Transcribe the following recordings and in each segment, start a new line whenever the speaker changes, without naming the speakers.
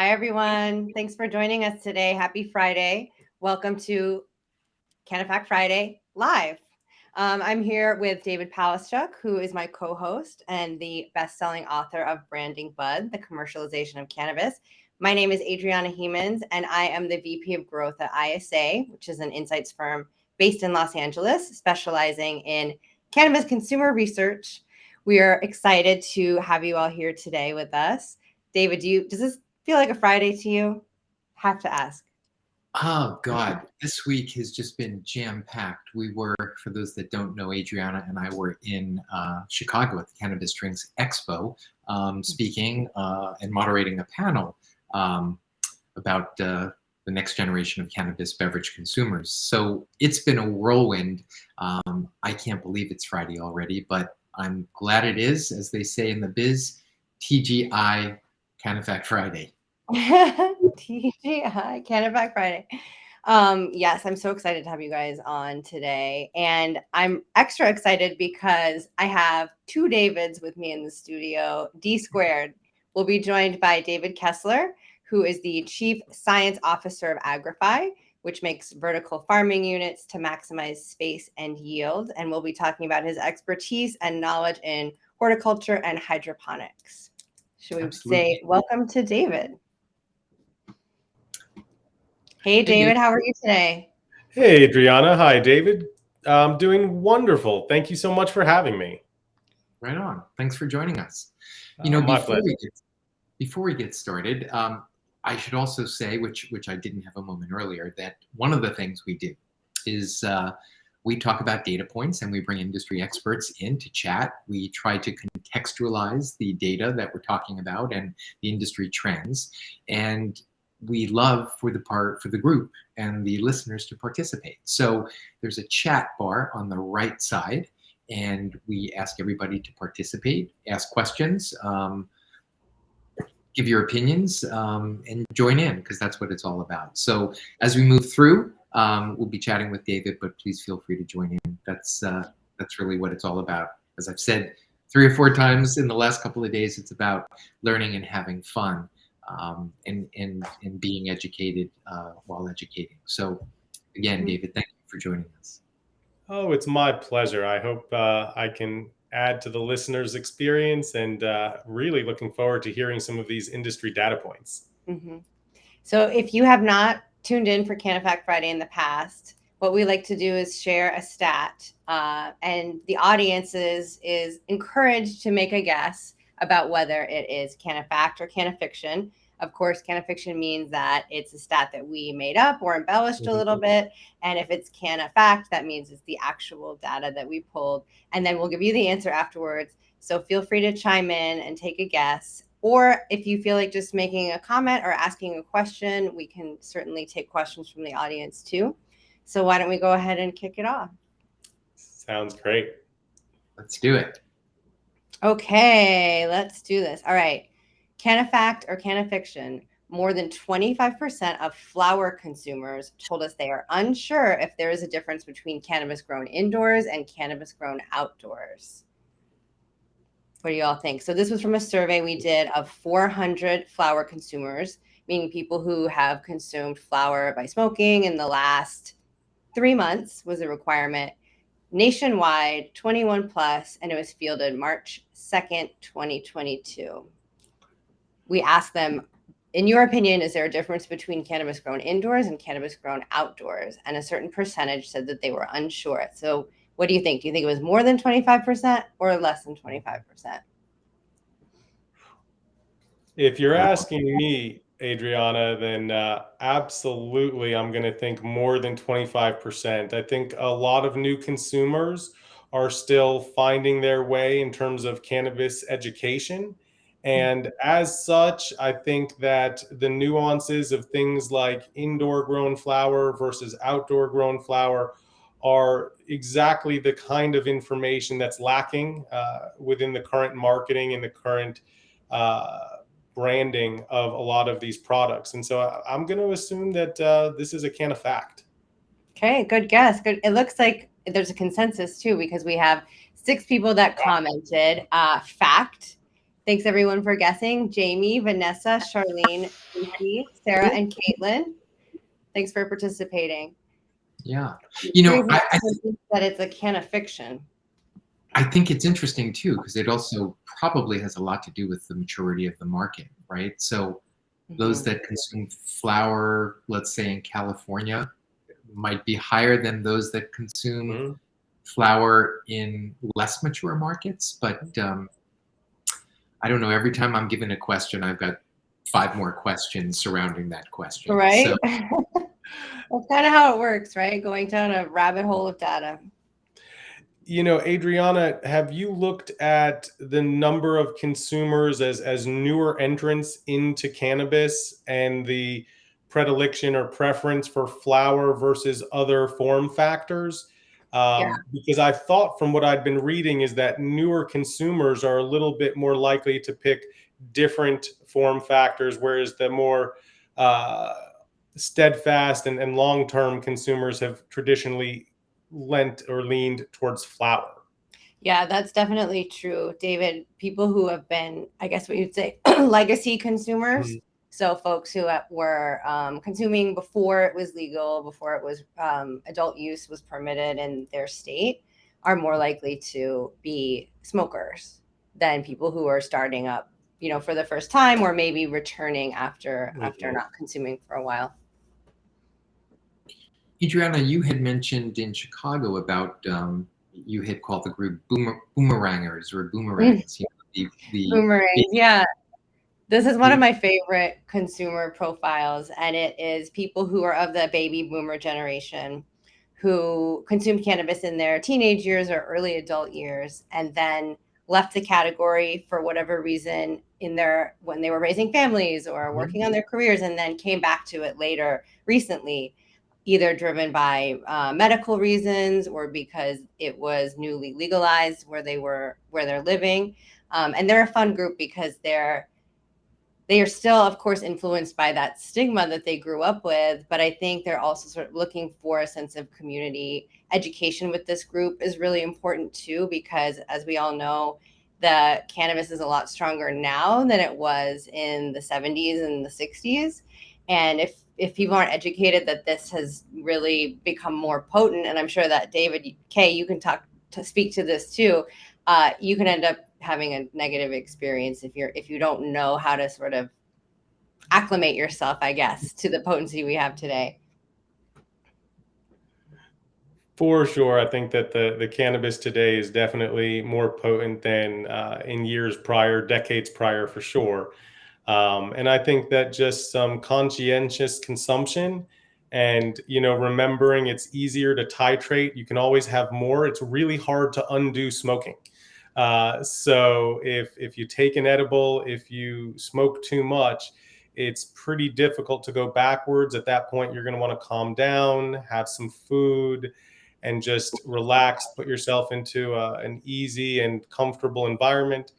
Hi, everyone. Thanks for joining us today. Happy Friday. Welcome to CANNAfact Friday live. I'm here with David Palaschuk, who is my co-host and the best-selling author of Branding Bud, the commercialization of cannabis. My name is Adriana Hemans, and I am the VP of Growth at ISA, which is an insights firm based in Los Angeles, specializing in cannabis consumer research. We are excited to have you all here today with us. David, does this feel like a Friday to you? Have to ask.
Oh, God, this week has just been jam-packed. We were, for those that don't know, Adriana and I were in Chicago at the Cannabis Drinks Expo, speaking and moderating a panel about the next generation of cannabis beverage consumers. So it's been a whirlwind. I can't believe it's Friday already, but I'm glad it is, as they say in the biz, TGI, CANNAfact Friday.
TGI, CANNAfact Friday. Yes, I'm so excited to have you guys on today. And I'm extra excited because I have two Davids with me in the studio. D squared will be joined by David Kessler, who is the Chief Science Officer of Agrify, which makes vertical farming units to maximize space and yield. And we'll be talking about his expertise and knowledge in horticulture and hydroponics. Should we say welcome to David? Hey, David, how are you today?
Hey, Adriana. Hi, David. I'm doing wonderful. Thank you so much for having me.
Right on. Thanks for joining us.
My pleasure.
Before we get started, I should also say, which I didn't have a moment earlier, that one of the things we do is we talk about data points and we bring industry experts in to chat. We try to contextualize the data that we're talking about and the industry trends. And we love for the group and the listeners to participate. So there's a chat bar on the right side, and we ask everybody to participate, ask questions, give your opinions, and join in, because that's what it's all about. So as we move through, we'll be chatting with David, but please feel free to join in. That's really what it's all about. As I've said 3 or 4 times in the last couple of days, it's about learning and having fun, and being educated while educating. So again, David, thank you for joining us.
Oh, it's my pleasure. I hope I can add to the listeners' experience, and really looking forward to hearing some of these industry data points.
Mm-hmm. So if you have not tuned in for CANNAfact Friday in the past, what we like to do is share a stat, and the audience is encouraged to make a guess about whether it is CANNAfact or CANNAfiction. Of course, CANNAfiction means that it's a stat that we made up or embellished a little bit. And if it's CANNAfact, that means it's the actual data that we pulled. And then we'll give you the answer afterwards. So feel free to chime in and take a guess. Or if you feel like just making a comment or asking a question, we can certainly take questions from the audience too. So why don't we go ahead and kick it off?
Sounds great.
Let's do it.
Okay, let's do this. All right. CANNAfact or CANNAfiction, more than 25% of flower consumers told us they are unsure if there is a difference between cannabis grown indoors and cannabis grown outdoors. What do you all think? So this was from a survey we did of 400 flower consumers, meaning people who have consumed flower by smoking in the last 3 months was a requirement. Nationwide, 21 plus, and it was fielded March 2nd, 2022. We asked them, in your opinion, is there a difference between cannabis grown indoors and cannabis grown outdoors? And a certain percentage said that they were unsure. So what do you think? Do you think it was more than 25% or less than 25%?
If you're asking me, Adriana, then absolutely I'm going to think more than 25%. I think a lot of new consumers are still finding their way in terms of cannabis education. And as such, I think that the nuances of things like indoor grown flower versus outdoor grown flower are exactly the kind of information that's lacking within the current marketing and the current branding of a lot of these products. And so I'm going to assume that this is a CANNAfact.
Okay, good guess. Good. It looks like there's a consensus too, because we have 6 people that commented fact, Thanks everyone for guessing. Jamie, Vanessa, Charlene, Lucy, Sarah, and Caitlin. Thanks for participating.
Yeah. You know,
that it's a CANNAfiction.
I think it's interesting too, because it also probably has a lot to do with the maturity of the market, right? So those that consume flower, let's say in California, might be higher than those that consume flower in less mature markets. But I don't know, every time I'm given a question, I've got 5 more questions surrounding that question.
Right?
So,
that's kind of how it works, right? Going down a rabbit hole of data.
You know, Adriana, have you looked at the number of consumers as newer entrants into cannabis and the predilection or preference for flower versus other form factors? Because I thought from what I'd been reading is that newer consumers are a little bit more likely to pick different form factors, whereas the more steadfast and long-term consumers have traditionally lent or leaned towards flower.
Yeah, that's definitely true, David. People who have been, I guess what you'd say, legacy consumers. So folks who were consuming before it was legal, before it was adult use was permitted in their state, are more likely to be smokers than people who are starting up, you know, for the first time, or maybe returning after not consuming for a while.
Adriana, you had mentioned in Chicago about you had called the group boomerangers or boomerangs. You know, the
boomerangs, yeah. This is one of my favorite consumer profiles, and it is people who are of the baby boomer generation who consumed cannabis in their teenage years or early adult years, and then left the category for whatever reason when they were raising families or working on their careers, and then came back to it later recently, either driven by medical reasons or because it was newly legalized where they're living. And they're a fun group because they are still, of course, influenced by that stigma that they grew up with. But I think they're also sort of looking for a sense of community. Education with this group is really important too, because as we all know, the cannabis is a lot stronger now than it was in the 70s and the 60s. And if people aren't educated that this has really become more potent, and I'm sure that David K, you can speak to this too, you can end up having a negative experience if you don't know how to sort of acclimate yourself, I guess, to the potency we have today.
For sure, I think that the cannabis today is definitely more potent than in years prior, decades prior, for sure. And I think that just some conscientious consumption and, you know, remembering it's easier to titrate. You can always have more. It's really hard to undo smoking. So if you take an edible, if you smoke too much, it's pretty difficult to go backwards. At that point, you're going to want to calm down, have some food, and just relax, put yourself into an easy and comfortable environment.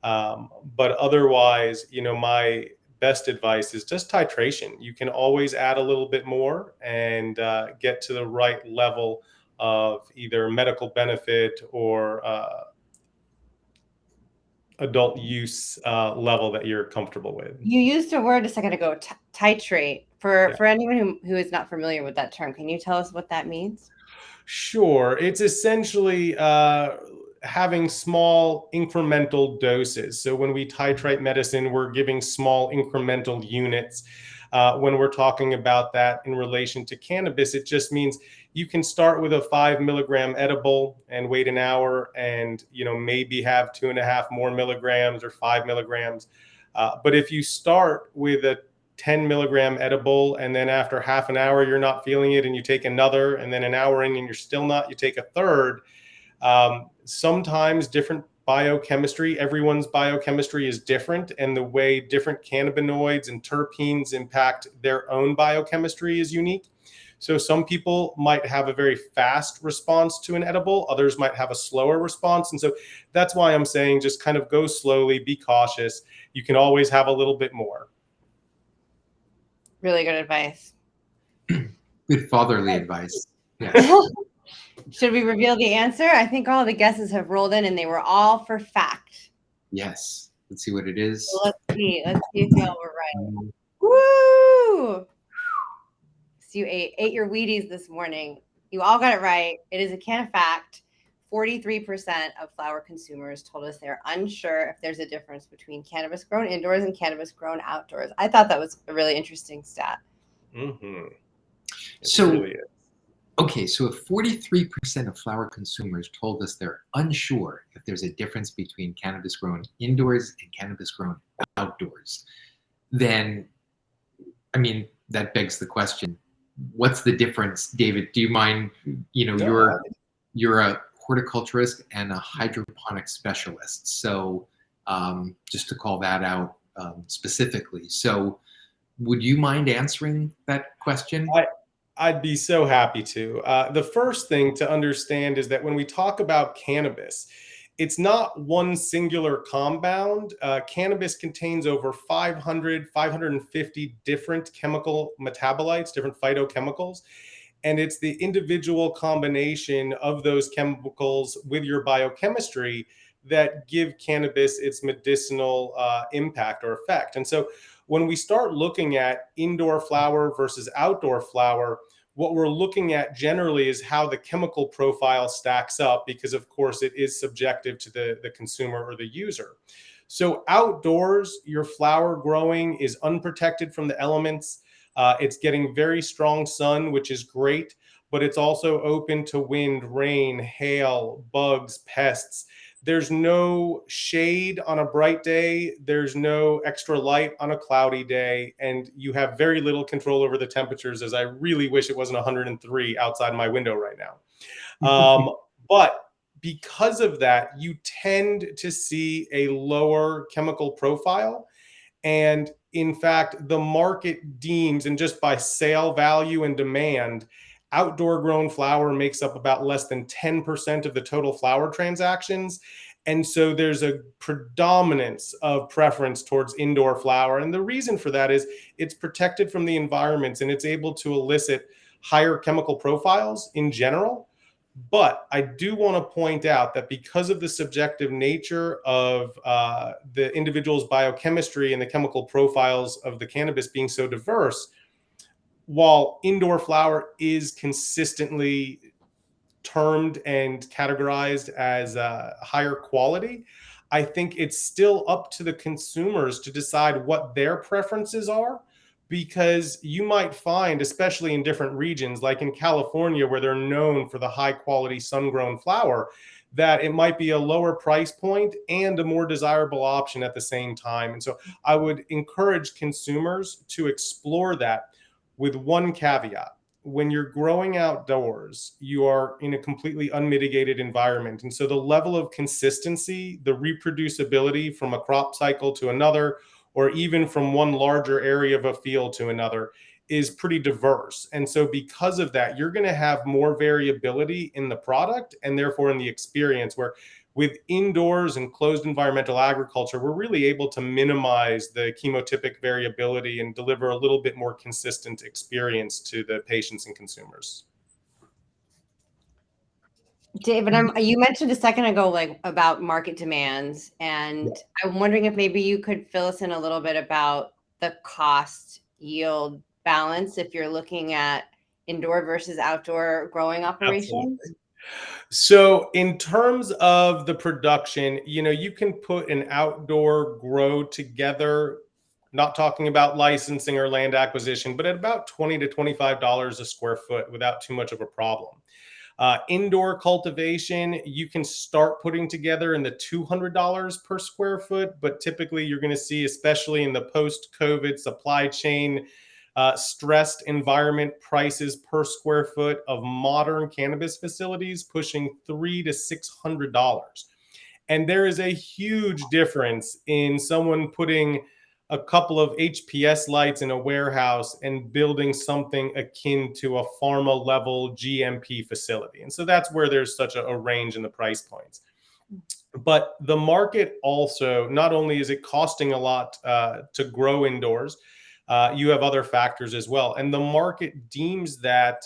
But otherwise, you know, my best advice is just titration. You can always add a little bit more and get to the right level of either medical benefit or adult use level that you're comfortable with.
You used a word a second ago, titrate. For anyone who is not familiar with that term, can you tell us what that means?
Sure. It's essentially having small incremental doses. So when we titrate medicine, we're giving small incremental units. When we're talking about that in relation to cannabis, it just means you can start with a 5 milligram edible and wait an hour and, you know, maybe have 2.5 more milligrams or 5 milligrams. But if you start with a 10 milligram edible and then after half an hour you're not feeling it and you take another, and then an hour in and you're still not, you take a third. Sometimes different biochemistry, everyone's biochemistry is different, and the way different cannabinoids and terpenes impact their own biochemistry is unique. So some people might have a very fast response to an edible, others might have a slower response. And so that's why I'm saying just kind of go slowly, be cautious. You can always have a little bit more.
Really good advice.
Good fatherly advice. Yes.
Should we reveal the answer? I think all the guesses have rolled in and they were all for fact.
Yes. Let's see what it is.
Let's see if y'all were right. Woo! So you ate your Wheaties this morning. You all got it right. It is a CANNAfact. 43% of flower consumers told us they're unsure if there's a difference between cannabis grown indoors and cannabis grown outdoors. I thought that was a really interesting stat.
Mm-hmm.
So,
really is.
Okay, so if 43% of flower consumers told us they're unsure if there's a difference between cannabis grown indoors and cannabis grown outdoors, then, I mean, that begs the question, what's the difference? David, do you mind,
No,
you're a horticulturist and a hydroponic specialist. So just to call that out specifically. So would you mind answering that question?
I'd be so happy to. The first thing to understand is that when we talk about cannabis, it's not one singular compound. Cannabis contains over 500, 550 different chemical metabolites, different phytochemicals. And it's the individual combination of those chemicals with your biochemistry that give cannabis its medicinal impact or effect. And so when we start looking at indoor flower versus outdoor flower, what we're looking at generally is how the chemical profile stacks up, because of course it is subjective to the consumer or the user. So outdoors, your flower growing is unprotected from the elements. It's getting very strong sun, which is great, but it's also open to wind, rain, hail, bugs, pests. There's no shade on a bright day. There's no extra light on a cloudy day. And you have very little control over the temperatures, as I really wish it wasn't 103 outside my window right now. But because of that, you tend to see a lower chemical profile. And in fact, the market deems, and just by sale value and demand, outdoor grown flower makes up about less than 10% of the total flower transactions. And so there's a predominance of preference towards indoor flower. And the reason for that is it's protected from the environments and it's able to elicit higher chemical profiles in general. But I do want to point out that because of the subjective nature of the individual's biochemistry and the chemical profiles of the cannabis being so diverse, while indoor flower is consistently termed and categorized as higher quality, I think it's still up to the consumers to decide what their preferences are, because you might find, especially in different regions, like in California, where they're known for the high quality sun grown flower, that it might be a lower price point and a more desirable option at the same time. And so I would encourage consumers to explore that, with one caveat. When you're growing outdoors, you are in a completely unmitigated environment. And so the level of consistency, the reproducibility from a crop cycle to another, or even from one larger area of a field to another, is pretty diverse. And so because of that, you're going to have more variability in the product and therefore in the experience, where with indoors and closed environmental agriculture, we're really able to minimize the chemotypic variability and deliver a little bit more consistent experience to the patients and consumers.
David, you mentioned a second ago, like about market demands, and yeah. I'm wondering if maybe you could fill us in a little bit about the cost yield balance if you're looking at indoor versus outdoor growing operations.
Absolutely. So in terms of the production, you can put an outdoor grow together, not talking about licensing or land acquisition, but at about $20 to $25 a square foot without too much of a problem. Indoor cultivation, you can start putting together in the $200 per square foot, but typically you're going to see, especially in the post-COVID supply chain stressed environment, prices per square foot of modern cannabis facilities pushing $300 to $600. And there is a huge difference in someone putting a couple of HPS lights in a warehouse and building something akin to a pharma level GMP facility. And so that's where there's such a range in the price points. But the market also, not only is it costing a lot to grow indoors, you have other factors as well. And the market deems that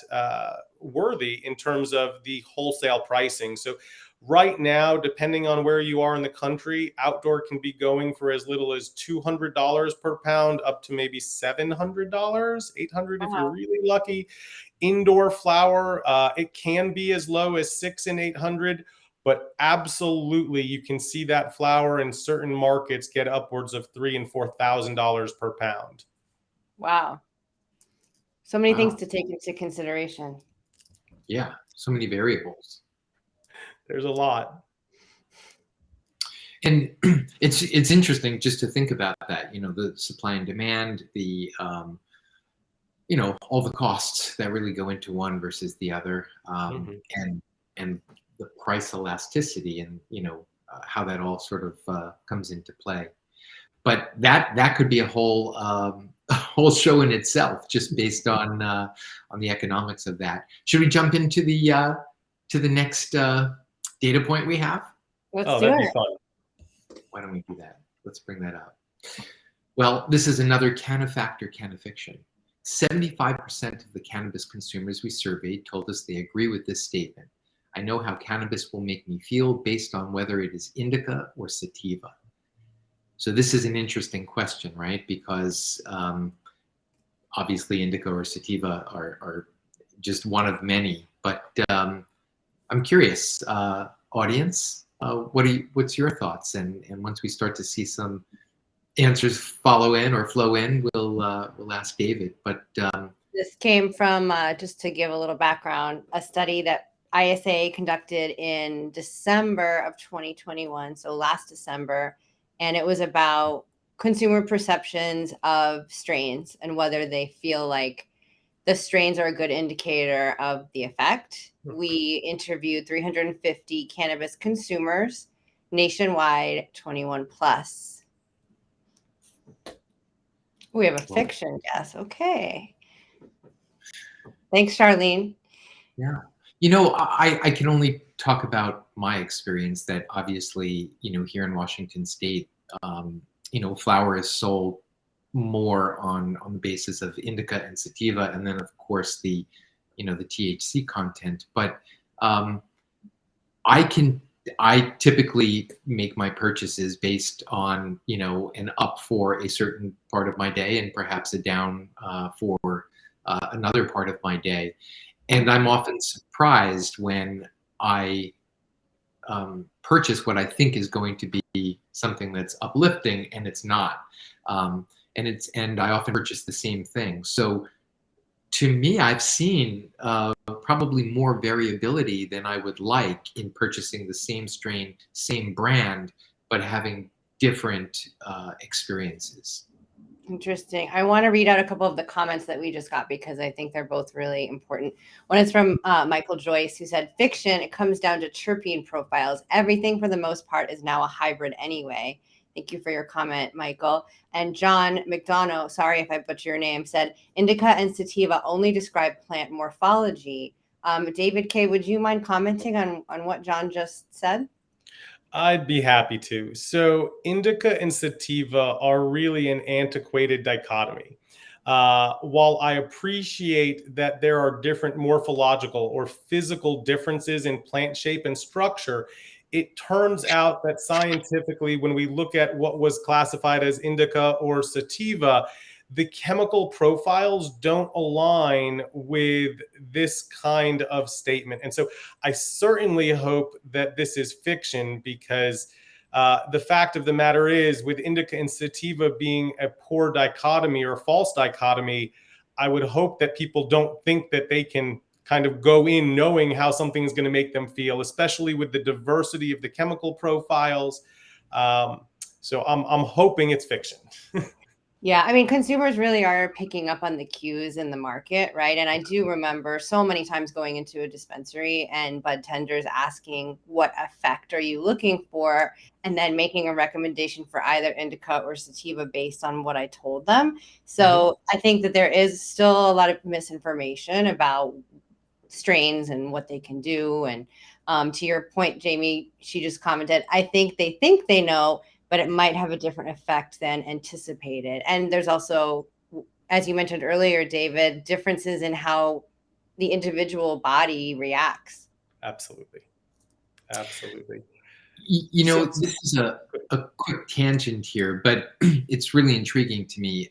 worthy in terms of the wholesale pricing. So right now, depending on where you are in the country, outdoor can be going for as little as $200 per pound up to maybe $700, $800 if you're
Wow.
really lucky. Indoor flower, it can be as low as $600 and $800, but absolutely you can see that flower in certain markets get upwards of $3,000 and $4,000 per pound.
Wow. So many things
Wow.
to take into consideration.
Yeah, so many variables.
There's a lot.
And it's interesting just to think about that, the supply and demand, the all the costs that really go into one versus the other,
Mhm.
and the price elasticity, and how that all sort of comes into play. But that could be a whole a whole show in itself, just based on the economics of that. Should we jump into the next data point we have?
Let's
Oh,
do
that'd be
it.
fun.
Why don't we do that? Let's bring that up. Well, this is another CANNAfact or CANNAfiction. 75% of the cannabis consumers we surveyed told us they agree with this statement. I know how cannabis will make me feel based on whether it is indica or sativa. So this is an interesting question, right? Because obviously indica or sativa are just one of many. But I'm curious, audience, what's your thoughts? And once we start to see some answers follow in or flow in, we'll ask David. But
This came from, just to give a little background, a study that ISA conducted in December of 2021, so last December, and it was about consumer perceptions of strains and whether they feel like the strains are a good indicator of the effect. We interviewed 350 cannabis consumers nationwide, 21 plus. We have a fiction guess. Okay. Thanks, Charlene.
Yeah. I can only talk about my experience that obviously, here in Washington State, flower is sold more on the basis of indica and sativa, and then of course the THC content. But I typically make my purchases based on an up for a certain part of my day and perhaps a down for another part of my day. And I'm often surprised when I purchase what I think is going to be something that's uplifting, and it's not. And I often purchase the same thing. So to me, I've seen probably more variability than I would like in purchasing the same strain, same brand, but having different experiences.
Interesting. I want to read out a couple of the comments that we just got because I think they're both really important. One is from Michael Joyce, who said, fiction, it comes down to terpene profiles. Everything for the most part is now a hybrid anyway. Thank you for your comment, Michael. And John McDonough, sorry if I butcher your name, said, indica and sativa only describe plant morphology. David K., would you mind commenting on what John just said?
I'd be happy to. So indica and sativa are really an antiquated dichotomy. While I appreciate that there are different morphological or physical differences in plant shape and structure, it turns out that scientifically, when we look at what was classified as indica or sativa, the chemical profiles don't align with this kind of statement. And so I certainly hope that this is fiction, because the fact of the matter is, with indica and sativa being a poor dichotomy or false dichotomy, I would hope that people don't think that they can kind of go in knowing how something is going to make them feel, especially with the diversity of the chemical profiles. So I'm hoping it's fiction.
Yeah, I mean, consumers really are picking up on the cues in the market, right? And I do remember so many times going into a dispensary and bud tenders asking, what effect are you looking for? And then making a recommendation for either indica or sativa based on what I told them. So I think that there is still a lot of misinformation about strains and what they can do. And to your point, Jamie, she just commented, I think they know, but it might have a different effect than anticipated. And there's also, as you mentioned earlier, David, differences in how the individual body reacts.
Absolutely. Absolutely.
You know,
So-
this is a quick tangent here, but it's really intriguing to me.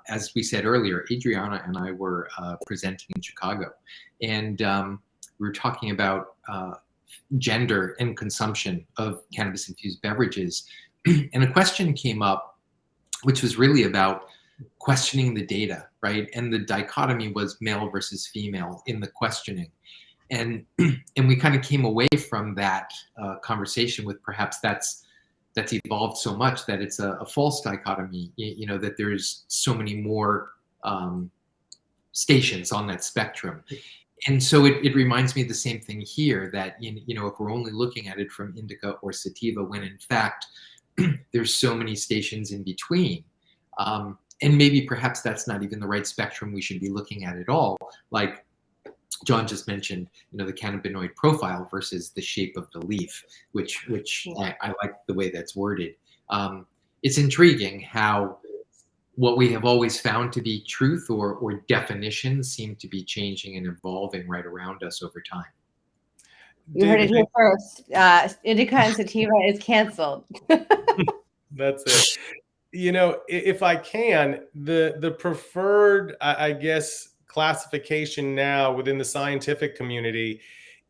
As we said earlier, Adriana and I were presenting in Chicago, and we were talking about gender and consumption of cannabis-infused beverages. And a question came up, which was really about questioning the data, right? And the dichotomy was male versus female in the questioning. And we kind of came away from that conversation with perhaps that's evolved so much that it's a false dichotomy, you know, that there's so many more stations on that spectrum. And so it reminds me of the same thing here, that, you know, if we're only looking at it from indica or sativa, when in fact there's so many stations in between. And maybe perhaps that's not even the right spectrum we should be looking at all. Like John just mentioned, you know, the cannabinoid profile versus the shape of the leaf, which I like the way that's worded. It's intriguing how what we have always found to be truth or definitions seem to be changing and evolving right around us over time.
You heard it here first. Indica and sativa is canceled.
That's it. You know, if I can, the preferred, I guess, classification now within the scientific community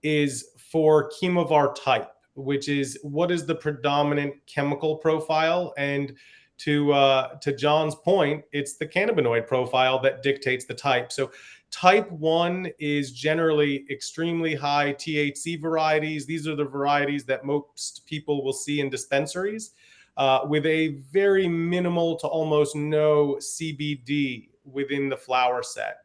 is for chemovar type, which is what is the predominant chemical profile. And to John's point, it's the cannabinoid profile that dictates the type. So type 1 is generally extremely high THC varieties. These are the varieties that most people will see in dispensaries, with a very minimal to almost no CBD within the flower set.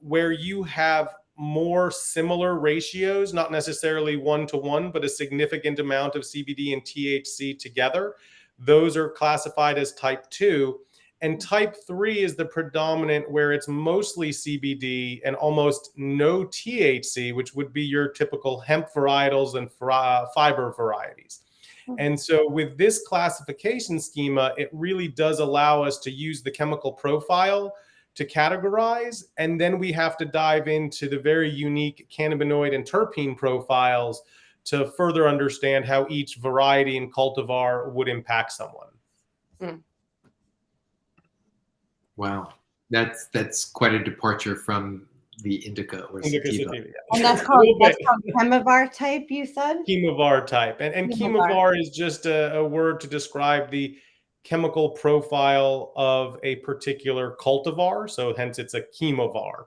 Where you have more similar ratios, not necessarily 1-to-1, but a significant amount of CBD and THC together, those are classified as type 2. And type 3 is the predominant, where it's mostly CBD and almost no THC, which would be your typical hemp varietals and fiber varieties. And so with this classification schema, it really does allow us to use the chemical profile to categorize. And then we have to dive into the very unique cannabinoid and terpene profiles to further understand how each variety and cultivar would impact someone.
Wow, that's quite a departure from the indica or sativa.
Yeah.
And that's called chemovar type, you said?
Chemovar type. And chemovar is just a word to describe the chemical profile of a particular cultivar. So hence it's a chemovar.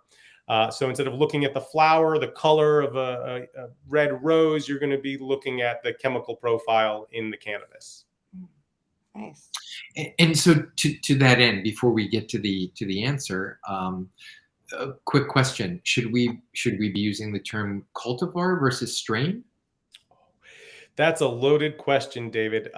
So instead of looking at the flower, the color of a red rose, you're going to be looking at the chemical profile in the cannabis.
Nice.
And so to that end, before we get to the answer, a quick question: should we be using the term cultivar versus strain?
That's a loaded question, David.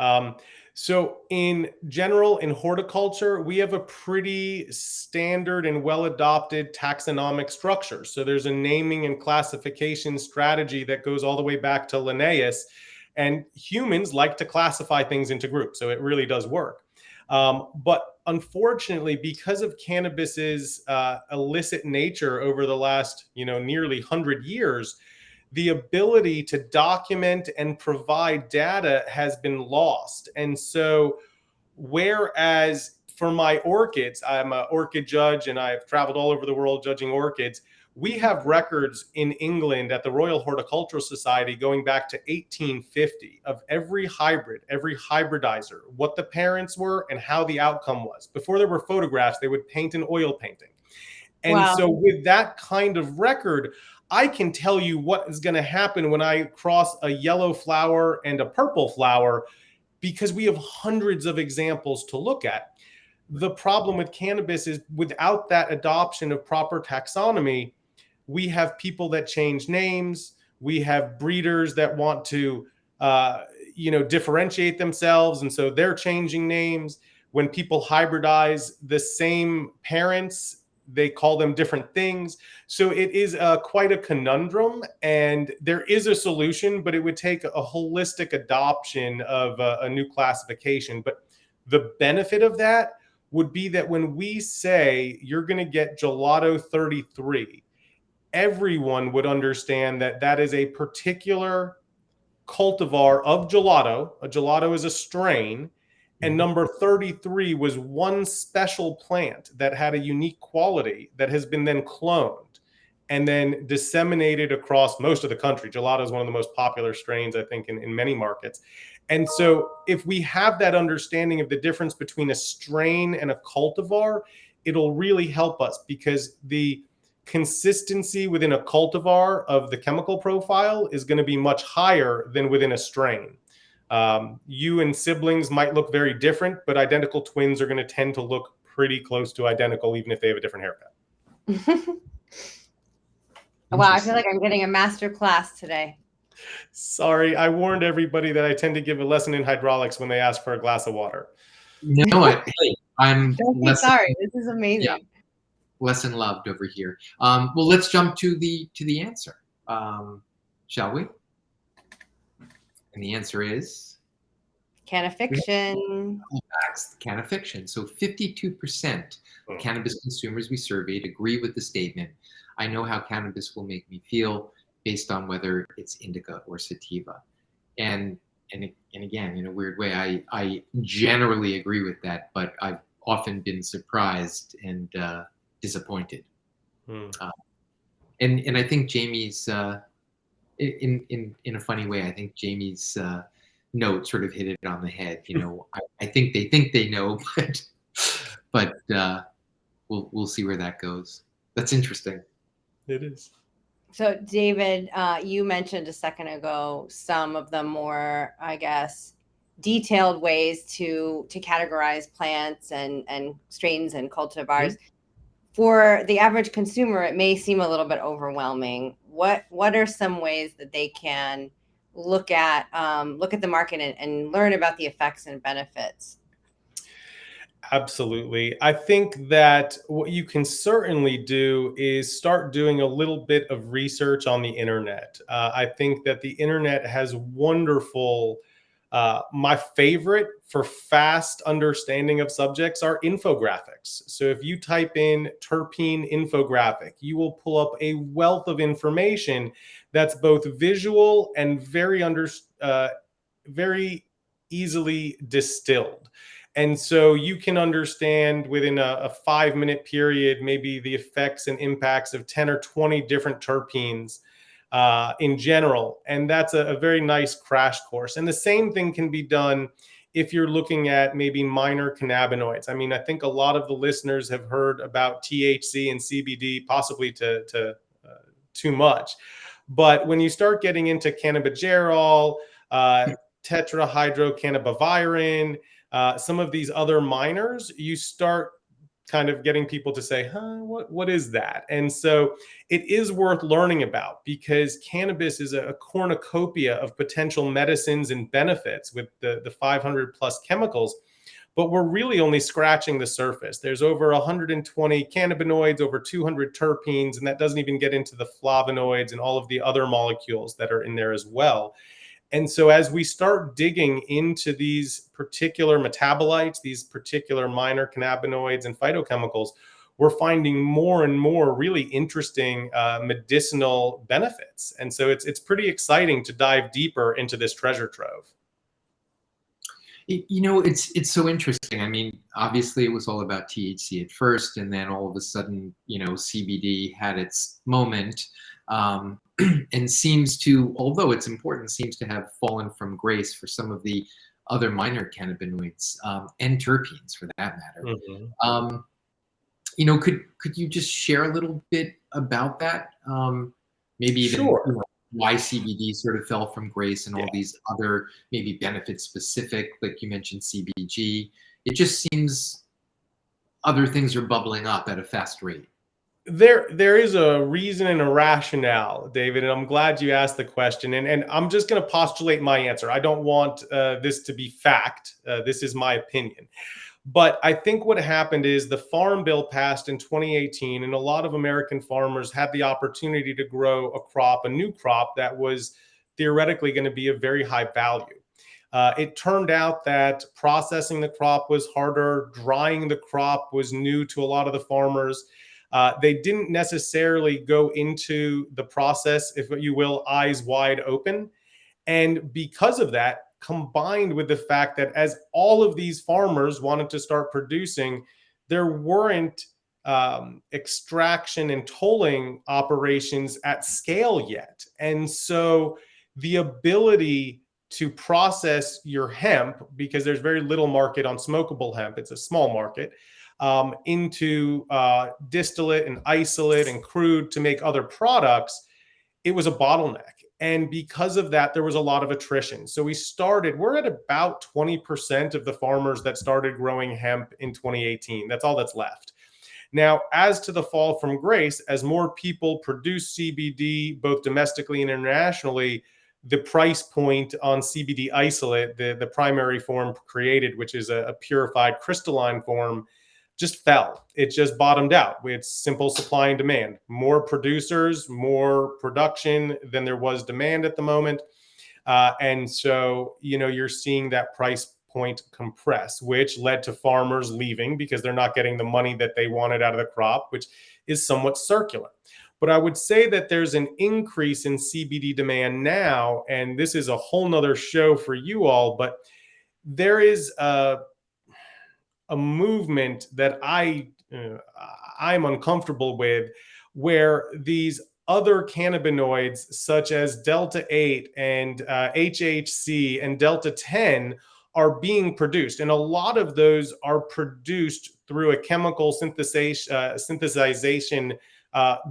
So in general, in horticulture, we have a pretty standard and well-adopted taxonomic structure. So there's a naming and classification strategy that goes all the way back to Linnaeus, and humans like to classify things into groups. So it really does work. But unfortunately, because of cannabis's illicit nature over the last, nearly 100 years, the ability to document and provide data has been lost. And so, whereas for my orchids, I'm an orchid judge and I've traveled all over the world judging orchids, we have records in England at the Royal Horticultural Society going back to 1850 of every hybrid, every hybridizer, what the parents were and how the outcome was. Before there were photographs, they would paint an oil painting. And so with that kind of record, I can tell you what is going to happen when I cross a yellow flower and a purple flower, because we have hundreds of examples to look at. The problem with cannabis is without that adoption of proper taxonomy, we have people that change names. We have breeders that want to, differentiate themselves. And so they're changing names. When people hybridize the same parents, they call them different things. So it is quite a conundrum, and there is a solution, but it would take a holistic adoption of a new classification. But the benefit of that would be that when we say you're going to get gelato 33, everyone would understand that that is a particular cultivar of gelato. A gelato is a strain. And number 33 was one special plant that had a unique quality that has been then cloned and then disseminated across most of the country. Gelato is one of the most popular strains, I think, in many markets. And so if we have that understanding of the difference between a strain and a cultivar, it'll really help us, because the consistency within a cultivar of the chemical profile is going to be much higher than within a strain. You and siblings might look very different, but identical twins are going to tend to look pretty close to identical, even if they have a different haircut.
Wow, I feel like I'm getting a master class today.
Sorry, I warned everybody that I tend to give a lesson in hydraulics when they ask for a glass of water.
No, I'm
Don't be sorry. This is amazing.
Yeah, lesson loved over here. Well, let's jump to the answer, shall we? And the answer is
CANNAfiction.
CANNAfiction. So 52% of cannabis consumers we surveyed agree with the statement, "I know how cannabis will make me feel," based on whether it's indica or sativa. And again, in a weird way, I generally agree with that, but I've often been surprised and disappointed. And I think Jamie's in a funny way, I think Jamie's note sort of hit it on the head. You know, I think they know, but we'll see where that goes. That's interesting.
It is.
So, David, you mentioned a second ago some of the more, I guess, detailed ways to categorize plants and strains and cultivars. For the average consumer, it may seem a little bit overwhelming. What are some ways that they can look at the market and learn about the effects and benefits?
Absolutely. I think that what you can certainly do is start doing a little bit of research on the internet. I think that the internet has wonderful, my favorite for fast understanding of subjects are infographics. So if you type in terpene infographic, you will pull up a wealth of information that's both visual and very easily distilled. And so you can understand within a 5-minute period, maybe the effects and impacts of 10 or 20 different terpenes in general. And that's a very nice crash course. And the same thing can be done if you're looking at maybe minor cannabinoids. I mean, I think a lot of the listeners have heard about THC and CBD, possibly to too much. But when you start getting into cannabigerol, tetrahydrocannabivirin, some of these other minors, you start kind of getting people to say, what is that? And so it is worth learning about, because cannabis is a cornucopia of potential medicines and benefits with the 500 plus chemicals, but we're really only scratching the surface. There's over 120 cannabinoids, over 200 terpenes, and that doesn't even get into the flavonoids and all of the other molecules that are in there as well. And so as we start digging into these particular metabolites, these particular minor cannabinoids and phytochemicals, we're finding more and more really interesting medicinal benefits. And so it's pretty exciting to dive deeper into this treasure trove.
You know, it's so interesting. I mean, obviously it was all about THC at first, and then all of a sudden, you know, CBD had its moment. And seems to, although it's important, seems to have fallen from grace for some of the other minor cannabinoids and terpenes, for that matter. You know, could you just share a little bit about that? Maybe even you know, why CBD sort of fell from grace and all these other maybe benefit specific, like you mentioned CBG. It just seems other things are bubbling up at a fast rate.
There is a reason and a rationale, David, and I'm glad you asked the question. And I'm just going to postulate my answer. I don't want this to be fact. This is my opinion. But I think what happened is the Farm Bill passed in 2018, and a lot of American farmers had the opportunity to grow a new crop that was theoretically going to be of very high value. It turned out that processing the crop was harder. Drying the crop was new to a lot of the farmers. They didn't necessarily go into the process, if you will, eyes wide open. And because of that, combined with the fact that as all of these farmers wanted to start producing, there weren't extraction and tolling operations at scale yet. And so the ability to process your hemp, because there's very little market on smokable hemp, it's a small market, into distillate and isolate and crude to make other products, it was a bottleneck. And because of that, there was a lot of attrition. So we're at about 20% of the farmers that started growing hemp in 2018. That's all that's left. Now, as to the fall from grace, as more people produce CBD, both domestically and internationally, the price point on CBD isolate, the primary form created, which is a purified crystalline form, just fell. It just bottomed out. It's simple supply and demand. More producers, more production than there was demand at the moment. And so, you're seeing that price point compress, which led to farmers leaving because they're not getting the money that they wanted out of the crop, which is somewhat circular. But I would say that there's an increase in CBD demand now, and this is a whole nother show for you all, but there is a movement that I'm uncomfortable with, where these other cannabinoids such as Delta 8 and HHC and Delta 10 are being produced. And a lot of those are produced through a chemical synthesization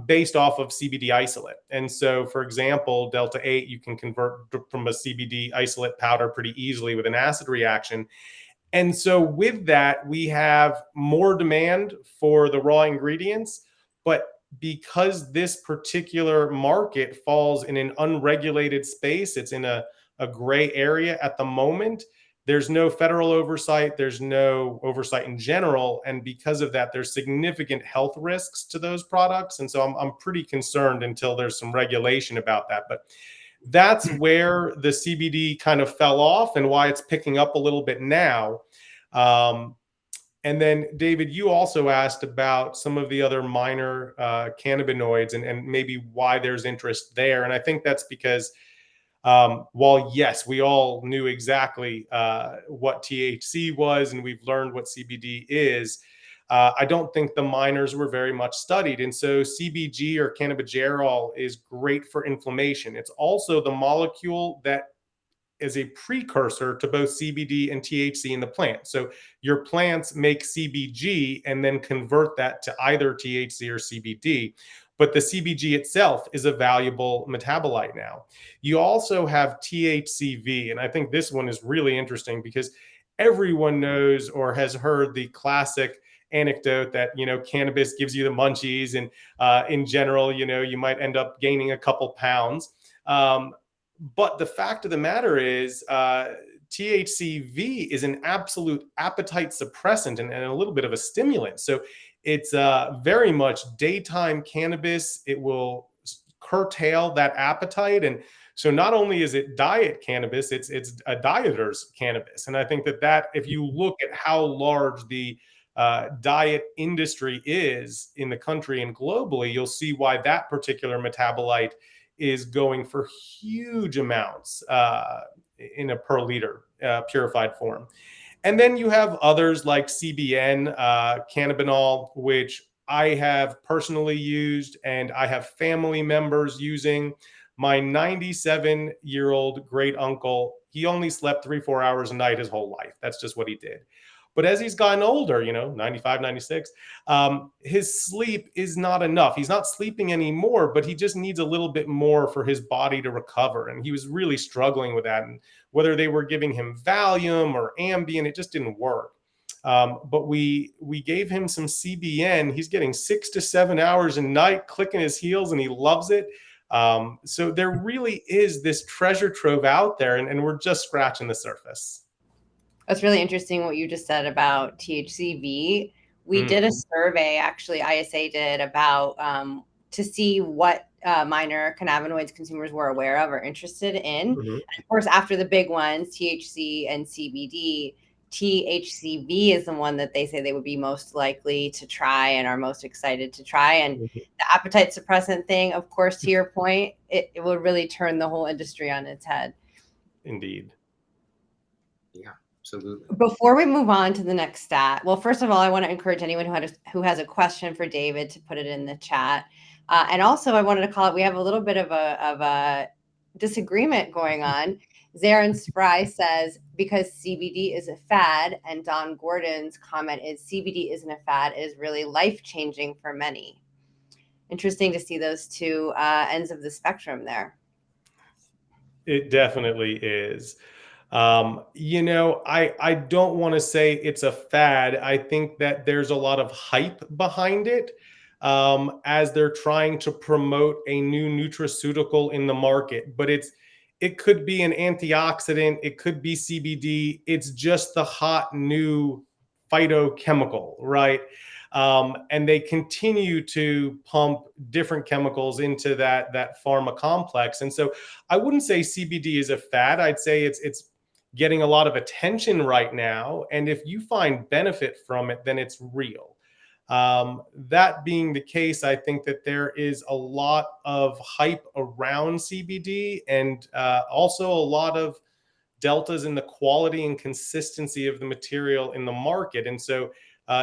based off of CBD isolate. And so, for example, Delta 8, you can convert from a CBD isolate powder pretty easily with an acid reaction. And so with that, we have more demand for the raw ingredients, but because this particular market falls in an unregulated space, it's in a gray area at the moment. There's no federal oversight. There's no oversight in general. And because of that, there's significant health risks to those products. And so I'm pretty concerned until there's some regulation about that. But that's where the CBD kind of fell off and why it's picking up a little bit now. And then, David, you also asked about some of the other minor cannabinoids and maybe why there's interest there. And I think that's because while, yes, we all knew exactly what THC was and we've learned what CBD is, I don't think the minors were very much studied. And so CBG or cannabigerol is great for inflammation. It's also the molecule that is a precursor to both CBD and THC in the plant. So your plants make CBG and then convert that to either THC or CBD. But the CBG itself is a valuable metabolite now. You also have THCV, and I think this one is really interesting because everyone knows or has heard the classic anecdote that cannabis gives you the munchies, and in general, you might end up gaining a couple pounds. But the fact of the matter is, THCV is an absolute appetite suppressant and a little bit of a stimulant. So it's very much daytime cannabis. It will curtail that appetite. And so not only is it diet cannabis, it's a dieter's cannabis. And I think that if you look at how large the diet industry is in the country and globally, you'll see why that particular metabolite is going for huge amounts in a per liter purified form. And then you have others like CBN, cannabinol, which I have personally used and I have family members using. My 97-year-old great uncle, he only slept 3-4 hours a night his whole life. That's just what he did. But as he's gotten older, 95, 96, his sleep is not enough. He's not sleeping anymore, but he just needs a little bit more for his body to recover. And he was really struggling with that. And whether they were giving him Valium or Ambien, it just didn't work. But we gave him some CBN. He's getting 6 to 7 hours a night, clicking his heels, and he loves it. So there really is this treasure trove out there, and we're just scratching the surface.
That's really interesting what you just said about THCV. We did a survey, actually, ISA did, about to see what minor cannabinoids consumers were aware of or interested in. And of course, after the big ones, THC and CBD, THCV is the one that they say they would be most likely to try and are most excited to try. And the appetite suppressant thing, of course, to your point, it will really turn the whole industry on its head.
Indeed.
Yeah, absolutely.
Before we move on to the next stat, well, first of all, I want to encourage anyone who has a question for David to put it in the chat. And also, I wanted to call it, we have a little bit of a disagreement going on. Zarin Spry says, because CBD is a fad, and Don Gordon's comment is CBD isn't a fad, it is really life-changing for many. Interesting to see those two ends of the spectrum there.
It definitely is. You know, I don't want to say it's a fad. I think that there's a lot of hype behind it, as they're trying to promote a new nutraceutical in the market. But it could be an antioxidant, it could be CBD. It's just the hot new phytochemical, right? And they continue to pump different chemicals into that pharma complex. And so I wouldn't say CBD is a fad. I'd say it's getting a lot of attention right now. And if you find benefit from it, then it's real. That being the case, I think that there is a lot of hype around CBD, and also a lot of deltas in the quality and consistency of the material in the market. And so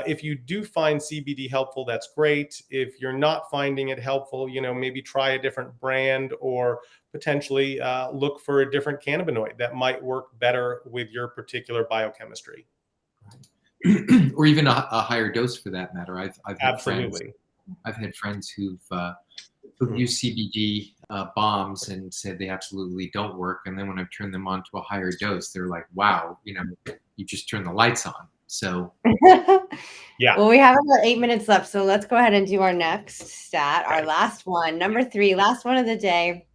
if you do find CBD helpful, that's great. If you're not finding it helpful, you know, maybe try a different brand, or potentially look for a different cannabinoid that might work better with your particular biochemistry.
Or even a higher dose for that matter. I've had
Absolutely.
friends who've used CBD bombs and said they absolutely don't work. And then when I've turned them on to a higher dose, they're like, wow, you know, you just turn the lights on. So
yeah.
Well, we have about 8 minutes left, so let's go ahead and do our next stat, our last one, number 3, last one of the day.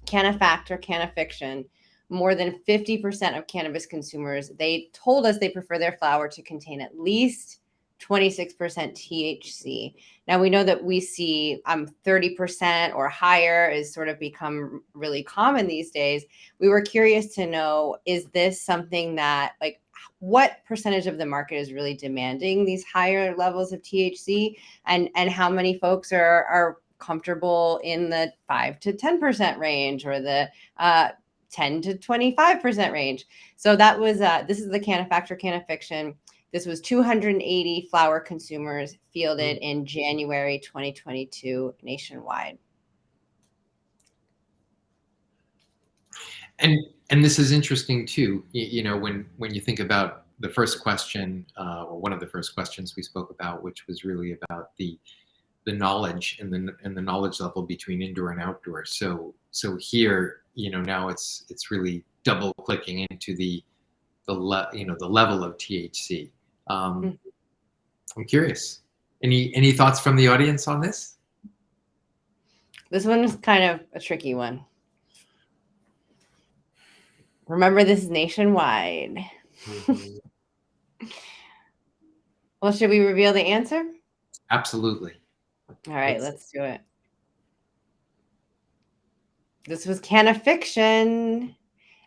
CANNAfact or CANNAfiction. More than 50% of cannabis consumers, they told us they prefer their flower to contain at least 26% THC. Now we know that we see 30% or higher is sort of become really common these days. We were curious to know, is this something that, like, what percentage of the market is really demanding these higher levels of THC, and how many folks are comfortable in the 5 to 10% range, or the 10 to 25% range. So that was this is the CANNAfact or CANNAfiction. This was 280 flower consumers fielded in January 2022 nationwide.
And this is interesting too. You know, when you think about the first question, or one of the first questions we spoke about, which was really about the knowledge and the knowledge level between indoor and outdoor. So here, you know, now it's really double clicking into the level of THC. I'm curious. Any thoughts from the audience on this?
This one's kind of a tricky one. Remember, this is nationwide. Well, should we reveal the answer?
Absolutely.
All right, let's do it. This was CANNAfiction.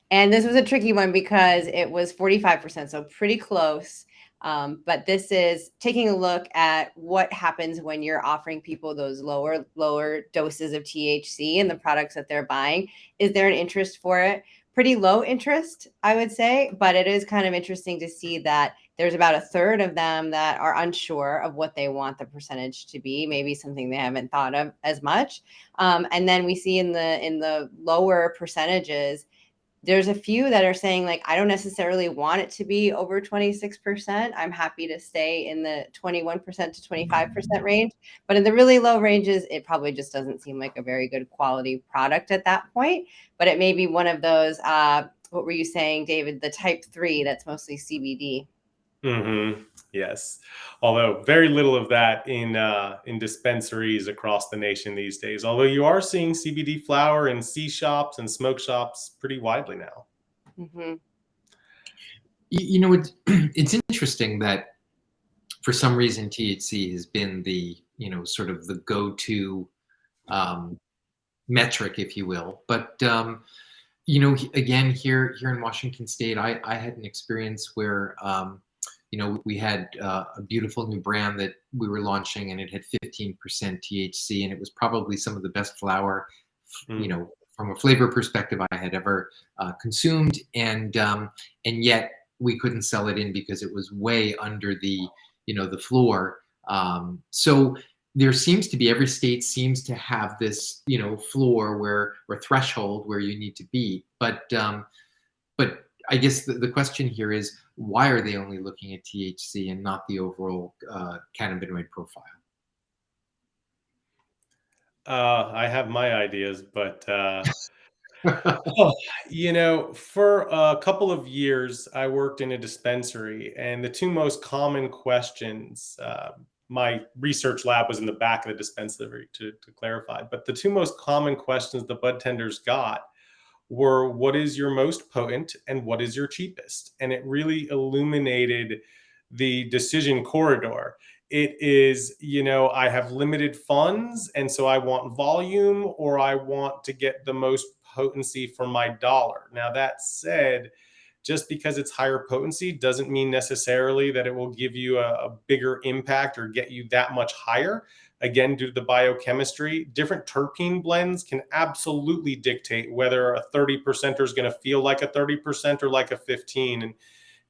And this was a tricky one because it was 45%, so pretty close. But this is taking a look at what happens when you're offering people those lower doses of THC in the products that they're buying. Is there an interest for it? Pretty low interest, I would say, but it is kind of interesting to see that there's about a third of them that are unsure of what they want the percentage to be, maybe something they haven't thought of as much. And then we see in the lower percentages, there's a few that are saying, like, I don't necessarily want it to be over 26%. I'm happy to stay in the 21% to 25% range. But in the really low ranges, it probably just doesn't seem like a very good quality product at that point. But it may be one of those, what were you saying, David, the type 3 that's mostly CBD.
Yes, although very little of that in dispensaries across the nation these days. Although you are seeing CBD flower in C shops and smoke shops pretty widely now.
You know, it's interesting that for some reason THC has been the, you know, sort of the go-to metric, if you will. But You know, again, here in Washington State, I had an experience where, you know, we had a beautiful new brand that we were launching, and it had 15% THC, and it was probably some of the best flower, you know, from a flavor perspective I had ever consumed, and yet we couldn't sell it in because it was way under the, you know, the floor. So there seems to be, every state seems to have this, you know, floor where, or threshold where you need to be. But I guess the question here is, why are they only looking at THC and not the overall cannabinoid profile?
I have my ideas, but oh, you know, for a couple of years, I worked in a dispensary, and the two most common questions, my research lab was in the back of the dispensary, to clarify, but the two most common questions the bud tenders got were, what is your most potent and what is your cheapest? And it really illuminated the decision corridor. It is, you know, I have limited funds, and so I want volume, or I want to get the most potency for my dollar. Now, that said, just because it's higher potency doesn't mean necessarily that it will give you a bigger impact or get you that much higher. Again, due to the biochemistry, different terpene blends can absolutely dictate whether a 30%er is going to feel like a 30% or like a 15. And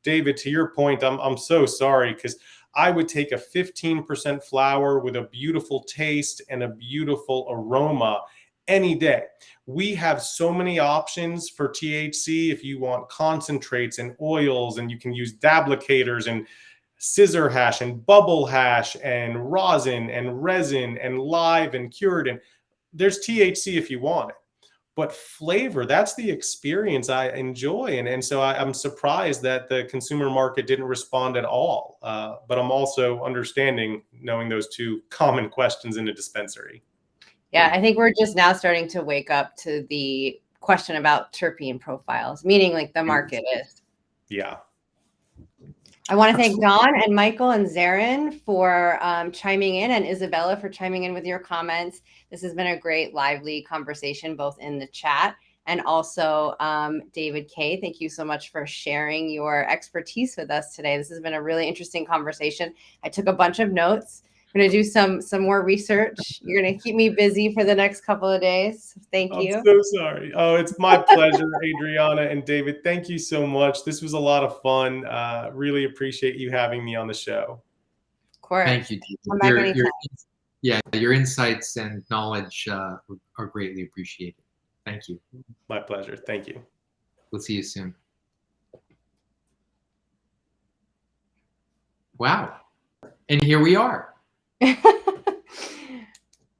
David, to your point, I'm so sorry, because I would take a 15% flower with a beautiful taste and a beautiful aroma any day. We have so many options for THC. If you want concentrates and oils, and you can use dablicators and scissor hash and bubble hash and rosin and resin and live and cured, and there's THC if you want it. But flavor, that's the experience I enjoy. And so I'm surprised that the consumer market didn't respond at all. But I'm also understanding, knowing those two common questions in a dispensary.
Yeah, I think we're just now starting to wake up to the question about terpene profiles, meaning like the market is.
Yeah.
I want to thank Don and Michael and Zarin for chiming in, and Isabella for chiming in with your comments. This has been a great, lively conversation, both in the chat and also David K. Thank you so much for sharing your expertise with us today. This has been a really interesting conversation. I took a bunch of notes. I'm going to do some more research. You're going to keep me busy for the next couple of days. Thank you.
I'm so sorry. Oh, it's my pleasure, Adriana and David. Thank you so much. This was a lot of fun. Really appreciate you having me on the show.
Of course.
Thank you, David. Your insights and knowledge are greatly appreciated. Thank you.
My pleasure. Thank you.
We'll see you soon. Wow. And here we are.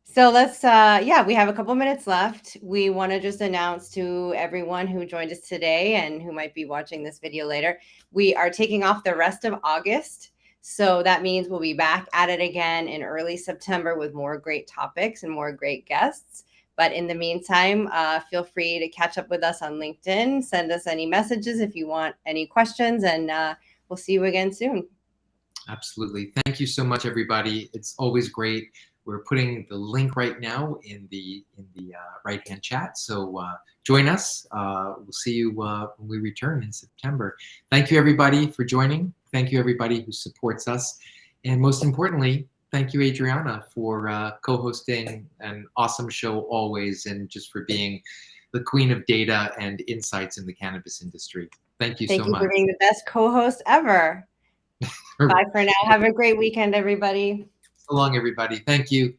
So let's, yeah, we have a couple minutes left. We want to just announce to everyone who joined us today and who might be watching this video later, we are taking off the rest of August. So that means we'll be back at it again in early September with more great topics and more great guests. But in the meantime, feel free to catch up with us on LinkedIn. Send us any messages if you want any questions, and we'll see you again soon.
Absolutely. Thank you so much, everybody. It's always great. We're putting the link right now in the right-hand chat. So join us. We'll see you when we return in September. Thank you, everybody, for joining. Thank you, everybody who supports us. And most importantly, thank you, Adriana, for co-hosting an awesome show always, and just for being the queen of data and insights in the cannabis industry. Thank you so much.
Thank you for being the best co-host ever. Bye for now. Have a great weekend, everybody.
So long, everybody. Thank you.